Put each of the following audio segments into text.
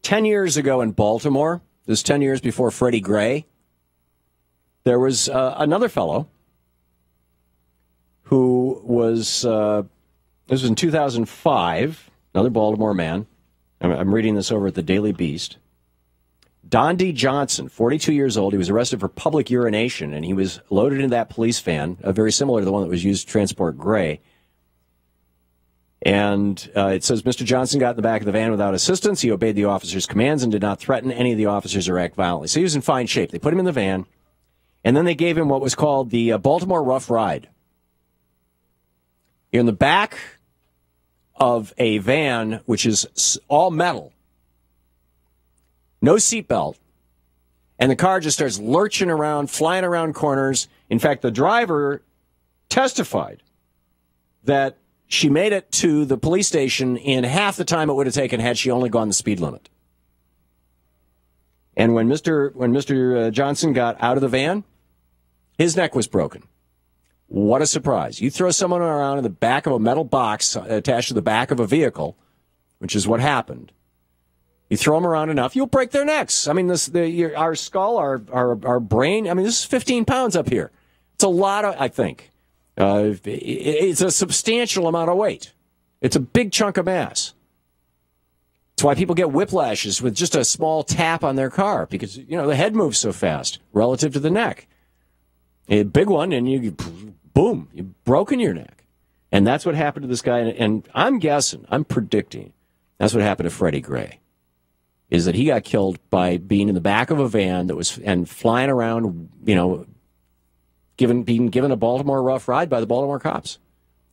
10 years ago in Baltimore, this 10 years before Freddie Gray, there was another fellow who was, this was in 2005, another Baltimore man. I'm reading this over at the Daily Beast. Don D. Johnson, 42 years old. He was arrested for public urination, and he was loaded into that police van, very similar to the one that was used to transport Gray. And it says, Mr. Johnson got in the back of the van without assistance. He obeyed the officer's commands and did not threaten any of the officers or act violently. So he was in fine shape. They put him in the van, and then they gave him what was called the Baltimore Rough Ride. You're in the back of a van, which is all metal, no seatbelt, and the car just starts lurching around, flying around corners. In fact, the driver testified that she made it to the police station in half the time it would have taken had she only gone the speed limit. And when Mr. Johnson got out of the van, his neck was broken. What a surprise. You throw someone around in the back of a metal box attached to the back of a vehicle, which is what happened. You throw them around enough, you'll break their necks. I mean, our skull, our brain, I mean, this is 15 pounds up here. It's a lot, I think. It's a substantial amount of weight. It's a big chunk of mass. It's why people get whiplashes with just a small tap on their car, because, the head moves so fast relative to the neck. A big one, and boom, you've broken your neck. And that's what happened to this guy. And I'm predicting, that's what happened to Freddie Gray, is that he got killed by being in the back of a van and flying around, being given a Baltimore rough ride by the Baltimore cops.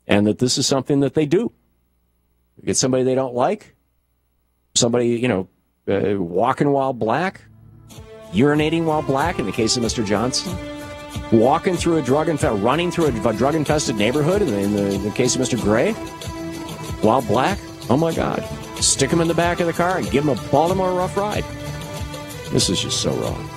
And that this is something that they do. You get somebody they don't like, somebody, walking while black, urinating while black, in the case of Mr. Johnson, running through a drug-infested neighborhood, in the case of Mr. Gray, while black. Oh, my God. Stick him in the back of the car and give him a Baltimore rough ride. This is just so wrong.